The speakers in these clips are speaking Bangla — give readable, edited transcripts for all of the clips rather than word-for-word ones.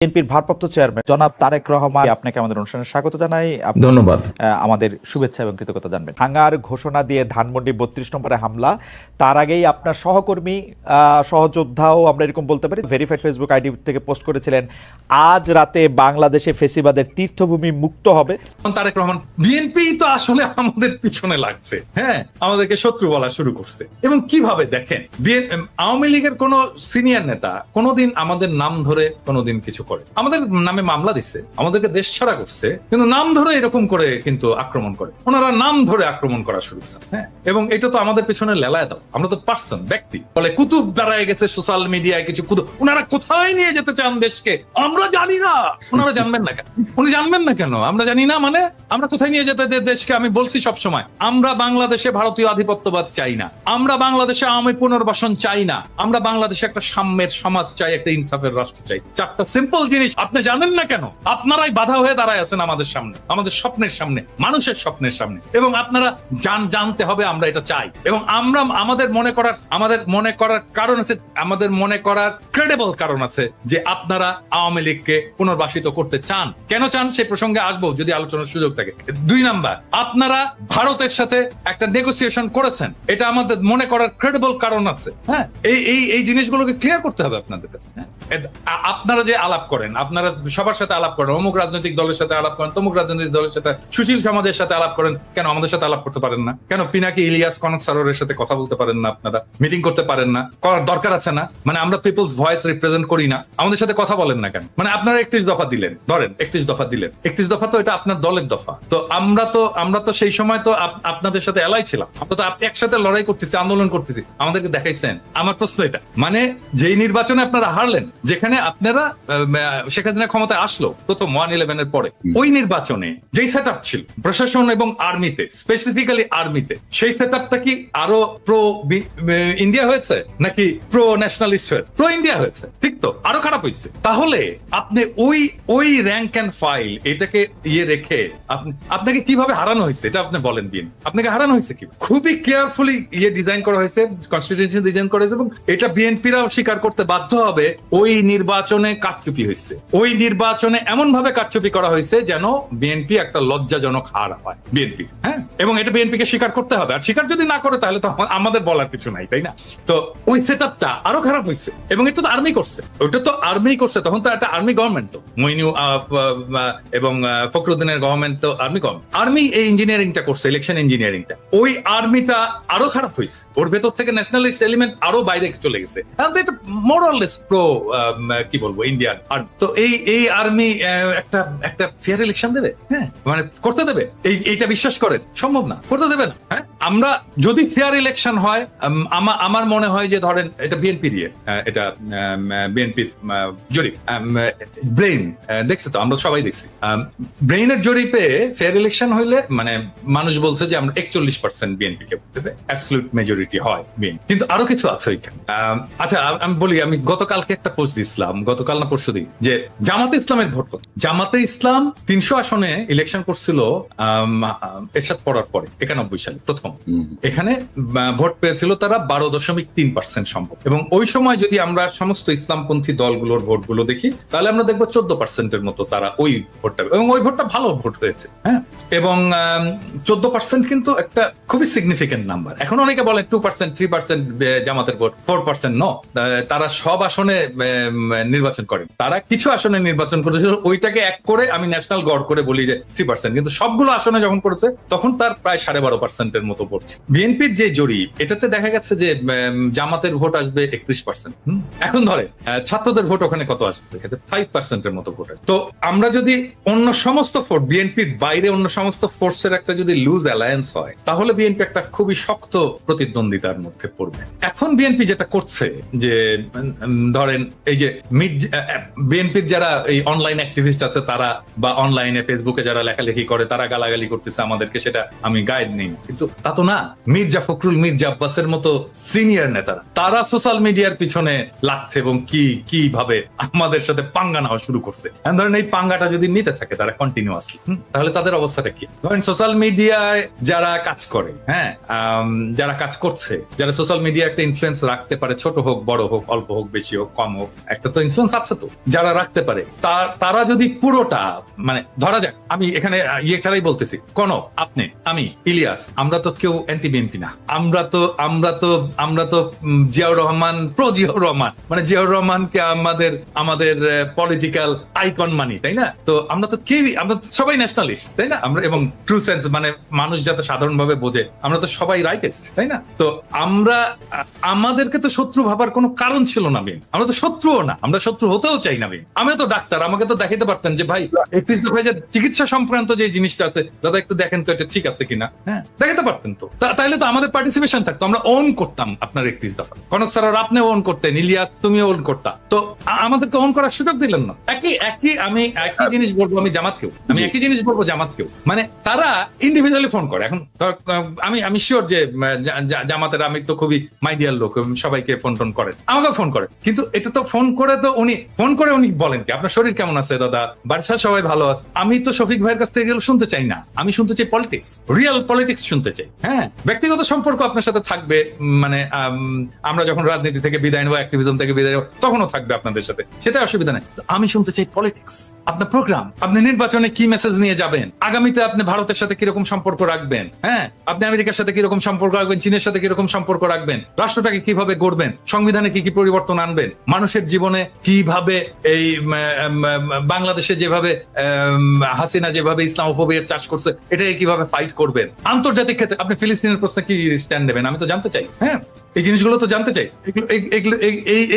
বিএনপির ভারপ্রাপ্ত চেয়ারম্যান জনাব তারেক রহমান, আপনাকে আমাদের অনুষ্ঠানে স্বাগত জানাই। ধন্যবাদ। আমাদের শুভেচ্ছা এবং কৃতজ্ঞতা জানবেন। ভাঙার ঘোষণা দিয়ে ধানমন্ডি ৩২ নম্বরে হামলা, তার আগেই আপনার সহকর্মী সহযোদ্ধাও আমরা এরকম বলতে পারি ভেরিফাইড ফেসবুক আইডি থেকে পোস্ট করেছিলেন, আজ রাতে বাংলাদেশে ফেসিবাদের তীর্থভূমি মুক্ত হবে। তারেক রহমান, বিএনপি তো আসলে আমাদের পিছনে লাগছে, হ্যাঁ, আমাদেরকে শত্রু বলা শুরু করছে। এবং কিভাবে দেখেন, আওয়ামী লীগের কোন সিনিয়র নেতা কোনোদিন আমাদের নাম ধরে কোনোদিন কিছু করে, আমাদের নামে মামলা দিচ্ছে, আমাদেরকে দেশ ছাড়া করছে, কিন্তু নাম ধরে এরকম করে কিন্তু আক্রমণ করে, ওনারা নাম ধরে আক্রমণ করা শুরু করছে, হ্যাঁ। এবং এটা তো আমাদের পিছনে লেলায় দাও, আমরা তো পার্সন, ব্যক্তি বলে কুতুব দাঁড়ায় গেছে সোশ্যাল মিডিয়ায় কিছু কুতুব, ওনারা কোথায় নিয়ে যেতে চান দেশকে আমরা জানি না। ওনারা জানবেন না কেন? উনি জানবেন না কেন? আমরা জানি না মানে আমরা কোথায় নিয়ে যেতে দেশকে? আমি বলছি সবসময়, আমরা বাংলাদেশে ভারতীয় আধিপত্যবাদ চাই না, আমরা বাংলাদেশে আওয়ামী পুনর্বাসন চাই না, আমরা বাংলাদেশে একটা সাম্যের সমাজ চাই, একটা ইনসাফের রাষ্ট্র চাই। চারটা সিম্পল জিনিস আপনি জানেন না কেন? আপনারাই বাধা হয়ে দাঁড়ায় আছেন আমাদের সামনে, আমাদের স্বপ্নের সামনে, মানুষের স্বপ্নের সামনে। এবং আপনারা জানতে হবে আমরা এটা চাই। এবং আমরা আমাদের মনে করার কারণ আছে, আমাদের মনে করার ক্রেডিবল কারণ আছে যে আপনারা আওয়ামী লীগকে পুনর্বাসিত করতে চান। কেন চান সেই প্রসঙ্গে আসবো যদি আলোচনার সুযোগ থাকে। 2 নাম্বার, আপনারা ভারতের সাথে একটা নেগোসিয়েশন করেছেন, এটা আমাদের মনে করার ক্রেডিবল কারণ আছে, হ্যাঁ। এই জিনিসগুলোকে ক্লিয়ার করতে হবে আপনাদের কাছে। আপনারা যে আলাপ করেন, আপনারা সবার সাথে আলাপ করেন, অমুক রাজনৈতিক দলের সাথে আলাপ করেন, তমুক রাজনৈতিক দলের সাথে, সুশীল সমাজের সাথে আলাপ করেন, কেন আমাদের সাথে আলাপ করতে পারেন না? কেন পিনাকি ইলিয়াস কনক সারোরের সাথে কথা বলতে পারেন না? আপনারা মিটিং করতে পারেন না? করার দরকার আছে না? মানে আমরা পিপলস ভয়েস রিপ্রেজেন্ট করি না, আমাদের সাথে কথা বলেন না কেন? মানে আপনারা 31 দফা দিলেন, ধরেন 31 দফা দিলেন, 31 দফা তো এটা আপনার দলের দফা। তো আমরা তো সেই সময় তো আপনাদের সাথে এলাই ছিলাম, আমরা তো একসাথে লড়াই করতেছি, আন্দোলন করতেছি, আমাদেরকে দেখাইছেন। আমার প্রশ্ন এটা, মানে যেই নির্বাচনে আপনারা হারলেন, যেখানে আপনারা শেখ হাসিনা ক্ষমতায় আসলো প্রথম 1/11 এর পরে, ওই নির্বাচনে যেই সেট আপ ছিল প্রশাসন এবং আর্মিতে, স্পেসিফিক্যালি আর্মিতে, সেই সেট আপটা কি আরো প্রো ইন্ডিয়া হয়েছে নাকি প্রো ন্যাশনালিস্ট হয়েছে? প্রো ইন্ডিয়া হয়েছে, ঠিক তো? আরো খারাপ হয়েছে। তাহলে আপনি ওই র্যাঙ্ক এন্ড ফাইল এটাকে রেখে আপনাকে কিভাবে হারানো হয়েছে এটা আপনি বলেন দিন। আপনাকে হারানো হয়েছে কি? খুবই কেয়ারফুলি ডিজাইন করা হয়েছে, কনস্টিটিউশন ডিজাইন করা হয়েছে, এবং এটা বিএনপিরাও স্বীকার করতে বাধ্য হবে। ওই নির্বাচনে কারচুপি হয়েছে, ওই নির্বাচনে এমন ভাবে কারচুপি করা হয়েছে যেন বিএনপি একটা লজ্জাজনক হার হয় বিএনপি, হ্যাঁ। এবং এটা বিএনপিকে স্বীকার করতে হবে, আর স্বীকার যদি না করে তাহলে তো আমাদের বলার কিছু নাই, তাই না? তো ওই সেট আপটা আরো খারাপ হয়েছে, এবং এটা তো আর্মি করছে, ওইটা তো আর্মি করছে, তখন তো একটা আর্মি গভর্নমেন্ট, তো মইনু এবং ফখরুদ্দিনের গভর্নমেন্ট তো আর্মি গভর্নমেন্ট, আর্মি এই ইঞ্জিনিয়ারিংটা করছে, ইলেকশন ইঞ্জিনিয়ারিংটা। ওই আর্মিটা আরো খারাপ হয়েছে, ওর ভেতর থেকে ন্যাশনালিস্ট এলিমেন্ট আরো বাইরে চলে গেছে। এটা মোরাললেস প্রো কি বলবো ইন্ডিয়ান। আর তো এই আর্মি একটা ফেয়ার ইলেকশন দেবে? হ্যাঁ, মানে করতে দেবে? এইটা বিশ্বাস করেন সম্ভব না, করতে দেবে না। হ্যাঁ, আমরা যদি ফেয়ার ইলেকশন হয়, আমার মনে হয় যে ধরেন এটা বিএনপির এটা বিএনপির জরিপ, ব্রেইন দেখছে তো, আমরা সবাই দেখছি, ব্রেইনের জরিপে ফেয়ার ইলেকশন হইলে মানে মানুষ বলছে যে আমরা 41% বিএনপি কে দেবে, অ্যাবসলিউট মেজরিটি হয় বিএনপি। কিন্তু আরো কিছু আছে ওইখানে। আচ্ছা, আমি বলি, আমি গতকালকে একটা পোস্ট দিয়েছিলাম, গতকাল না পরশুদিন, যে জামাতে ইসলামের ভোট কত। জামাতে ইসলাম 300 আসনে ইলেকশন করছিল এরশাদ পড়ার পরে 91 সালে প্রথম। এখানে ভোট পেয়েছিল তারা 12.3% সম্ভব। এবং ওই সময় যদি আমরা সমস্ত ইসলামপন্থী দলগুলোর ভোটগুলো দেখি, তাহলে আমরা দেখবো 14% মতো তারা ওই ভোটটা, এবং ওই ভোটটা ভালো ভোট হয়েছে, হ্যাঁ। এবং 14% কিন্তু একটা খুবই সিগনিফিকেন্ট নাম্বার। এখন অনেকে বলেন 2%, 3% জামাতের ভোট, 4% ন। তারা সব আসনে নির্বাচন করেন, তারা কিছু আসনে নির্বাচন করেছিল, ওইটাকে এক করে আমি ন্যাশনাল গড় করে বলি যে 3%, কিন্তু সবগুলো আসনে যখন করেছে তখন তার প্রায় 12.5% মতো ভোট ছিল। বিএনপির যে জরিপ, এটাতে দেখা গেছে যে জামাতের ভোট আসবে 31%। এখন ধরে ছাত্রদের ভোট ওখানে কত আসবে? 5% এর মতো ভোট আসবে। তো আমরা যদি অন্য সমস্ত ফোর্স, বিএনপির বাইরে অন্য সমস্ত ফোর্সের একটা যদি লুজ অ্যালায়েন্স হয়, তাহলে বিএনপি একটা খুবই শক্ত প্রতিদ্বন্দ্বিতার মধ্যে পড়বে। এখন বিএনপি যেটা করছে যে ধরেন এই যে বিএনপির যারা এই অনলাইন অ্যাক্টিভিস্ট আছে তারা, বা অনলাইনে ফেসবুকে যারা লেখালেখি করে তারা গালাগালি করতেছে আমাদেরকে, সেটা আমি গাইড নেই, কিন্তু তা তো না। মির্জা ফখরুল, মির্জা আব্বাসের মতো সিনিয়র নেতারা তারা সোশ্যাল মিডিয়ার পিছনে লাগছে এবং কিভাবে আমাদের সাথে পাঙ্গা নেওয়া শুরু করছে। ধরেন এই পাঙ্গাটা যদি নিতে থাকে তারা কন্টিনিউয়াসলি, তাহলে তাদের অবস্থাটা কি? ধরেন সোশ্যাল মিডিয়ায় যারা কাজ করে, হ্যাঁ, যারা কাজ করছে, যারা সোশ্যাল মিডিয়া একটা ইনফ্লুয়েন্স রাখতে পারে, ছোট হোক বড় হোক, অল্প হোক বেশি হোক কম হোক, একটা তো ইনফ্লুয়েন্স আছে তো যারা রাখতে পারে, তারা যদি পুরোটা, মানে ধরা যাক, আমি এখানে ইয়ে ছাড়াই বলতেছি, কনক, আপনি, আমি, ইলিয়াস, আমরা তো কেউ অ্যান্টি বিএনপি না, আমরা তো জিয়াউর রহমান, প্রো জিয়াউর রহমান, মানে জিয়াউর রহমানকে আমাদের পলিটিক্যাল আইকন মানি, তাই না? তো আমরা তো কেউই, আমরা সবাই ন্যাশনালিস্ট, তাই না? আমরা, এবং ট্রু সেন্স মানে মানুষ যাতে সাধারণভাবে বোঝে, আমরা তো সবাই রাইটেস্ট, তাই না? তো আমাদেরকে তো শত্রু ভাবার কোনো কারণ ছিল না বিন, আমরা তো শত্রুও না, আমরা শত্রু হতেও চাই না বিন। আমিও তো ডাক্তার, আমাকে তো দেখাইতে পারতেন যে ভাই 31 দফায় যে চিকিৎসা সংক্রান্ত যে জিনিসটা আছে দাদা একটু দেখেন তো এটা ঠিক আছে কিনা, হ্যাঁ দেখাতে পারতেন তো, তাইলে তো আমাদের পার্টিসিপেশন থাকতো, আমরা ওন করতাম আপনার 31 দফা। কনক স্যার আপনি ওন করতেন, ইলিয়াস তুমিও ওন করতা, তো আমাদেরকে ওন করার সুযোগ দিলেন না। আমি একই জিনিস বলবো আমি জামাতকেও, জামাতকেও, মানে তারা ইন্ডিভিজুয়ালি ফোন করে। এখন আমি শিওর যে জামাতের আমি তো খুবই মাইডিয়াল লোক, সবাইকে ফোন করেন, আমাকে ফোন করে, কিন্তু এটা তো ফোন করে উনি বলেন কি আপনার শরীর কেমন আছে দাদা, বাড়ির সবাই ভালো আছে। আমি তো শফিক ভাইয়ের কাছ থেকে এগুলো শুনতে চাই না, আমি শুনতে চাই পলিটিক্স, রিয়েল পলিটিক্স শুনতে চাই। হ্যাঁ, ব্যক্তিগত সম্পর্ক আপনার সাথে থাকবে, মানে আমরা যখন রাজনীতি থেকে বিদায় নেবো, অ্যাক্টিভিজম থেকে বিদায় নেবো, তখনও থাকবে আপনাদের সাথে, সেটা অসুবিধা নেই। আমি শুনতে চাই পলিটিক্স, আপনার প্রোগ্রাম, আপনি নির্বাচনে কি মেসেজ নিয়ে যাবেন, আগামীতে আপনি ভারতের সাথে কিরকম সম্পর্ক রাখবেন, হ্যাঁ আপনি আমেরিকার সাথে কিরকম সম্পর্ক রাখবেন, চীনের সাথে কিরকম সম্পর্ক রাখবেন, রাষ্ট্রটাকে কিভাবে গড়বেন, সংবিধানে কি পরিবর্তন আনবেন, মানুষের জীবনে কিভাবে, এই বাংলাদেশে যেভাবে হাসিনা যেভাবে ইসলামোফোবিয়ার চাষ করছে এটাকে কিভাবে ফাইট করবেন, আন্তর্জাতিক ক্ষেত্রে আপনি ফিলিস্তিনের প্রশ্নে কি স্ট্যান্ড নেবেন, আমি তো জানতে চাই। হ্যাঁ, এই জিনিসগুলো তো জানতে চাই,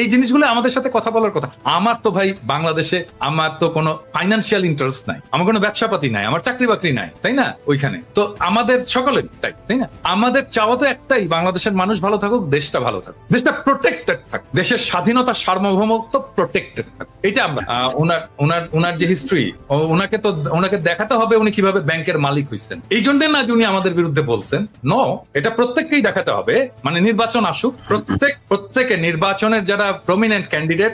এই জিনিসগুলো আমাদের সাথে কথা বলার কথা। আমার তো ভাই বাংলাদেশে আমার তো কোনো ফাইন্যান্সিয়াল ইন্টারেস্ট নাই, আমার কোনো ব্যবসাপাতি নাই, আমার চাকরি বাকরি নাই, তাই না? ওইখানে তো আমাদের সকলের তাই না, আমাদের চাওয়া তো একটাই, বাংলাদেশের মানুষ ভালো থাকুক, দেশটা ভালো থাকুক, দেশটা প্রোটেক্টেড থাকুক, দেশের স্বাধীনতা সার্বভৌমত্ব প্রোটেক্টেড থাকুক। এটা আমরা ওনার যে হিস্ট্রি, ওনাকে দেখাতে হবে উনি কিভাবে ব্যাংকের মালিক হয়েছেন, এই জন্য না যে উনি আমাদের বিরুদ্ধে বলছেন, নো, এটা প্রত্যেককেই দেখাতে হবে। মানে নির্বাচন আসুক, প্রত্যেকে নির্বাচনের যারা prominent candidate,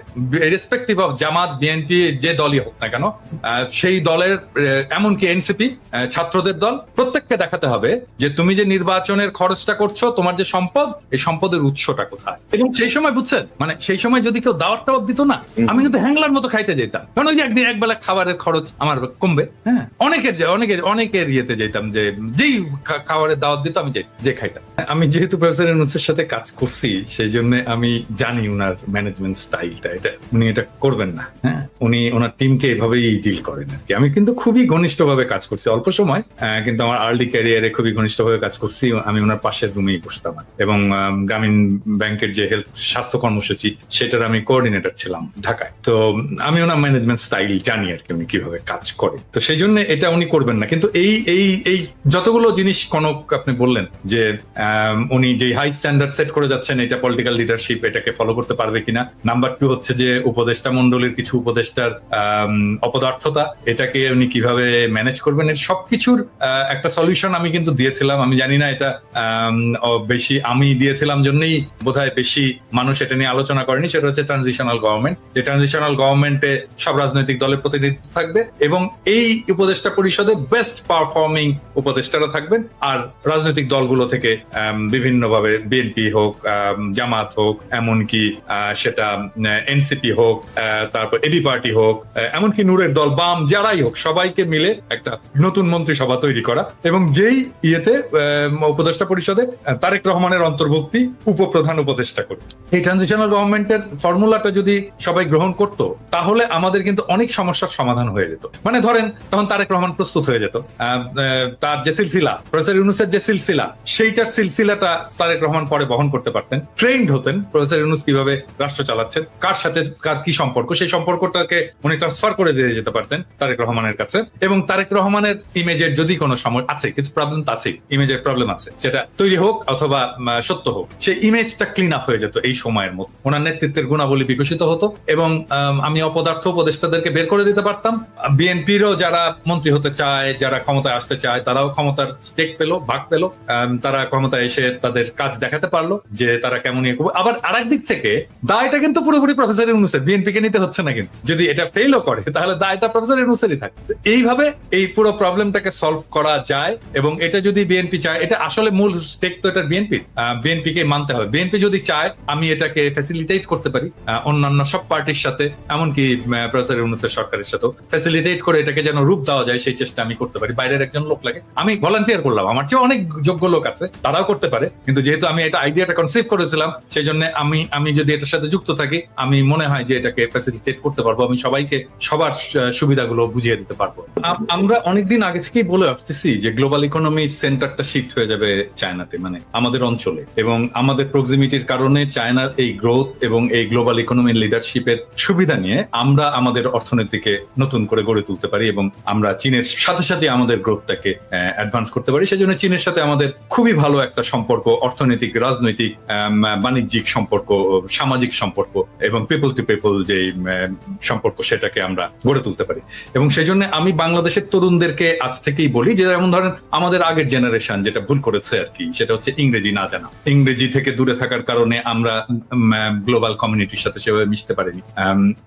respective of Jamaat, BNP, যে দলই হোক না কেন, সেই দলের, এমনকি এনসিপি, ছাত্রদের দল, প্রত্যেককে দেখাতে হবে যে তুমি যে নির্বাচনের খরচটা করছো, তোমার যে সম্পদ, এই সম্পদের উৎসটা কোথায়। এবং সেই সময় বুঝছেন, মানে সেই সময় যদি কেউ দাওয়াত দিত না, আমি কিন্তু হ্যাংলার মতো খাইতে যেতাম, কারণ ওই যে একবেলা খাবারের খরচ আমার কমবে। হ্যাঁ, অনেকের ইয়েতে যেতাম, যে যেই খাবারের দাওয়াত দিত আমি যে খাইতাম। আমি যেহেতু প্রফেসর ইউনূসের সাথে কাজ করছি, সেই জন্য আমি জানি উনার ম্যানেজমেন্ট স্টাইলটা, উনি এটা করবেন না। হ্যাঁ, উনি ওনার টিমকে এভাবেই ডিল করেন আর কি। আমি কিন্তু খুবই ঘনিষ্ঠভাবে কাজ করছি, অল্প সময়, কিন্তু আমার আর্লি ক্যারিয়ারে খুবই ঘনিষ্ঠভাবে কাজ করছি। আমি ওনার পাশের রুমেই বসতাম, এবং গ্রামীণ ব্যাংকের যে হেলথ স্বাস্থ্য কর্মসূচি, সেটার আমি কোঅর্ডিনেটর ছিলাম ঢাকায়। তো আমি ওনার ম্যানেজমেন্ট স্টাইল জানি আর কি, উনি কিভাবে কাজ করে। তো সেই জন্য এটা উনি করবেন না। কিন্তু এই যতগুলো জিনিস কনক আপনি বললেন যে উনি যে হাই স্ট্যান্ডার্ড সেট করে যাচ্ছেন, এটা পলিটিক্যাল লিডারশিপ এটাকে ফলো করতে পারবে কিনা। নাম্বার 2 হচ্ছে যে উপদেষ্টা মন্ডলীর কিছু উপদেষ্টার অপদার্থতা, এটাকে উনি কিভাবে ম্যানেজ করবেন, এর সবকিছুর একটা সলিউশন আমি কিন্তু দিয়েছিলাম। আমি জানি না এটা বেশি আমি দিয়েছিলাম জন্যই বোধহয় বেশি মানুষ এটা নিয়ে আলোচনা করেনি। সেটা হচ্ছে ট্রানজিশনাল গভর্নমেন্ট, যে ট্রানজিশনাল গভর্নমেন্টে সব রাজনৈতিক দলের প্রতিনিধিত্ব থাকবে, এবং এই উপদেষ্টা পরিষদে বেস্ট পারফর্মিং উপদেষ্টারা থাকবেন। আর রাজনৈতিক দলগুলো থেকে বিভিন্নভাবে, বিএনপি হোক, জামাত হোক, এমনকি সেটা এনসিপি হোক, তারপর এবি পার্টি হোক, এমনকি নূরের দল, বাম, যারাই হোক, সবাইকে মিলে একটা নতুন মন্ত্রিসভা তৈরি করা, এবং যেই ইয়েতে উপদেষ্টা পরিষদে তারেক রহমানের অন্তর্ভুক্তি উপপ্রধান উপদেষ্টা করে। এই ট্রানজিশনাল গভর্নমেন্টের ফর্মুলাটা যদি সবাই গ্রহণ করতো, তাহলে আমাদের কিন্তু অনেক সমস্যার সমাধান হয়ে যেত। মানে ধরেন তখন তারেক রহমান প্রস্তুত হয়ে যেত, তার যে সিলসিলা, প্রফেসর ইউনূসের যে সিলসিলা, সেইটার সিলসিলাটা তারেক রহমান পরে বহন করতে পারতেন, ট্রেন্ড হতেন প্রফেসর ইউনূস কিভাবে রাষ্ট্র চালাচ্ছেন, কার সাথে কার কি সম্পর্ক, সেই সম্পর্কটাকে উনি ট্রান্সফার করে দিয়ে যেতে পারতেন তারেক রহমানের কাছে। এবং তারেক রহমানের ইমেজের যদি কোনো সমস্যা আছে, কিছু প্রবলেম তো আছেই, ইমেজের প্রবলেম আছে, সেটা তৈরি হোক অথবা সত্য হোক, সেই ইমেজটা ক্লিন আপ হয়ে যেত এই সময়ের মধ্যে, ওনার নেতৃত্বের গুণাবলী বিকশিত হতো এবং আমি অপদার্থ উপদেষ্টাদেরকে বের করে দিতে পারতাম। বিএনপিরও যারা মন্ত্রী হতে চায়, যারা ক্ষমতায় আসতে চায়, তারাও ক্ষমতার স্টেক পেলো, ভাগ পেলো, তারা ক্ষমতায় এসে তাদের কাজ দেখাতে পারলো যে তারা কেমন ইয়ে করবে। আবার আরেক দিক থেকে দায়টা কিন্তু পুরোপুরি প্রফেসর ইউনূসের, বিএনপি কে নিতে হচ্ছে না। কিন্তু যদি এটা ফেলও করে তাহলে দায়টা প্রফেসর ইউনূসেরই থাকে। এইভাবে এই পুরো প্রবলেমটাকে সলভ করা যায় এবং এটা যদি বিএনপি চায়, এটা আসলে মূল স্টেক তো এটা বিএনপি কে মানতে হবে। বিএনপি যদি চায় আমি এটাকে ফ্যাসিলিটেট করতে পারি অন্যান্য সব পার্টির সাথে, এমনকি প্রফেসর ইউনূসের সরকারের সাথেও ফ্যাসিলিটেট করে এটাকে যেন রূপ দেওয়া যায় সেই চেষ্টা আমি করতে পারি। বাইরের একজন লোক লাগে, আমি ভলান্টিয়ার করলাম, আমার চেয়ে অনেক যোগ্য লোক আছে, তারাও করতে পারে। কিন্তু যেহেতু আমি এটা আইডিয়াটা কনসিভ করেছিলাম, সেই জন্য আমি যদি এটার সাথে যুক্ত থাকি, আমি মনে হয় যে এটাকে ফ্যাসিলিটেট করতে পারবো, আমি সবাইকে সবার সুবিধাগুলো বুঝিয়ে দিতে পারবো। আমরা অনেকদিন আগে থেকেই বলে আসতেছি যে গ্লোবাল ইকোনমির সেন্টারটা শিফট হয়ে যাবে চায়নাতে, মানে আমাদের অঞ্চলে, এবং আমাদের প্রক্সিমিটির কারণে চায়নার এই গ্রোথ এবং এই গ্লোবাল ইকোনমির লিডারশিপের সুবিধা নিয়ে আমরা আমাদের অর্থনীতিকে নতুন করে গড়ে তুলতে পারি এবং আমরা চীনের সাথে সাথে আমাদের গ্রোথটাকে অ্যাডভান্স করতে পারি। সেজন্য চীনের সাথে আমাদের খুবই ভালো একটা সম্পর্ক, অর্থনৈতিক, রাজনৈতিক, বাণিজ্যিক সম্পর্ক, সামাজিক সম্পর্ক এবং পিপল টু পিপল যে সম্পর্ক, সেটাকে আমরা গড়ে তুলতে পারি। এবং সেই জন্য আমি বাংলাদেশের তরুণদেরকে আজ থেকেই বলি যে যেমন ধরেন আমাদের আগের জেনারেশন যেটা ভুল করেছে আর কি, সেটা হচ্ছে ইংরেজি না জানা। ইংরেজি থেকে দূরে থাকার কারণে আমরা গ্লোবাল কমিউনিটির সাথে সেভাবে মিশতে পারিনি।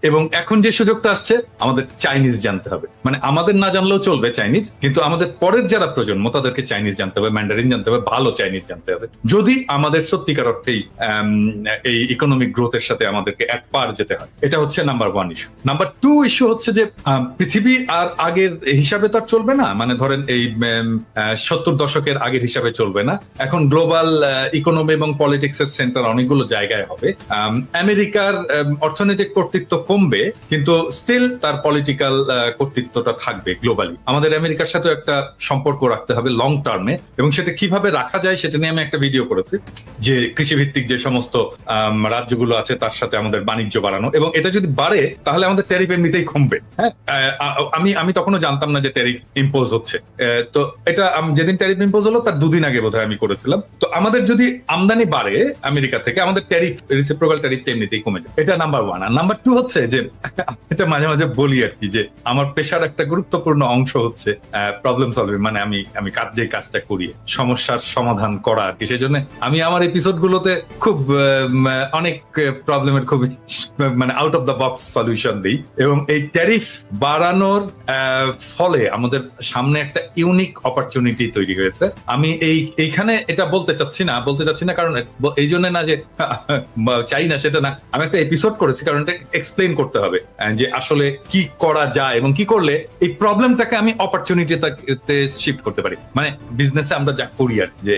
এবং এখন যে সুযোগটা আসছে, আমাদের চাইনিজ জানতে হবে, মানে আমাদের না জানলেও চলবে চাইনিজ, কিন্তু আমাদের পরের যারা প্রজন্ম তাদেরকে চাইনিজ জানতে হবে, ম্যান্ডারিন জানতে হবে, ভালো চাইনিজ জানতে হবে, যদি আমাদের সত্যিকার অর্থেই এই ইকোনমিক গ্রোথের সাথে আমাদেরকে এক পার যেতে হয়। এটা হচ্ছে নাম্বার 1 ইস্যু। নাম্বার 2 ইস্যু হচ্ছে যে পৃথিবী আর আগের হিসাবে তো আর চলবে না, মানে ধরেন এই 70 দশকের আগের হিসাবে চলবে না। এখন গ্লোবাল ইকোনমি এবং পলিটিক্স এর সেন্টার অনেকগুলো জায়গায় হবে। আমেরিকার অর্থনৈতিক কর্তৃত্ব কমবে, কিন্তু স্টিল তার পলিটিক্যাল কর্তৃত্বটা থাকবে গ্লোবালি। আমাদের আমেরিকার সাথে একটা সম্পর্ক রাখতে হবে লং টার্মে, এবং সেটা কিভাবে রাখা যায় সেটা নিয়ে আমি একটা ভিডিও করেছি, যে কৃষিভিত্তিক যে সমস্ত রাজ্যগুলো আছে তার সাথে আমাদের বাণিজ্য বাড়ানো, এবং এটা যদি বাড়ে তাহলে আমাদের ট্যারিফ এমনিতেই কমবে। হ্যাঁ, আমি তখনও জানতাম না যে ট্যারিফ ইম্পোজ হচ্ছে। তো এটা যেদিন ট্যারিফ ইম্পোজ হলো তার 2 দিন আগে বোধহয় আমি করেছিলাম। তো আমাদের যদি আমদানি বাড়ে আমেরিকা থেকে, আমাদের ট্যারিফ, রেসিপ্রোকাল ট্যারিফ এমনিতেই কমে যায়। এটা নাম্বার 1। আর নাম্বার 2 হচ্ছে যে এটা মাঝে মাঝে বলি আর কি, যে আমার পেশার একটা গুরুত্বপূর্ণ অংশ হচ্ছে প্রবলেম সলভিং, মানে আমি যে কাজটা করি সমস্যার সমাধান করা আর কি। সেই জন্য আমি আমার এপিসোড গুলোতে খুব অনেক প্রবলেমের খুব মানে out of the box solution দিই, এবং এই ট্যারিফ বাড়ানোর ফলে আমাদের সামনে একটা ইউনিক অপরচুনিটি তৈরি হয়েছে। আমি এইখানে এটা বলতে চাচ্ছি না কারণ এই জন্য না যে চাই না, সেটা না, আমি একটা এপিসোড করেছি কারণ এটা এক্সপ্লেন করতে হবে যে আসলে কি করা যায় এবং কি করলে এই প্রবলেমটাকে আমি অপরচুনিটিতে শিফট করতে পারি। মানে বিজনেসে আমরা যা করি আর যে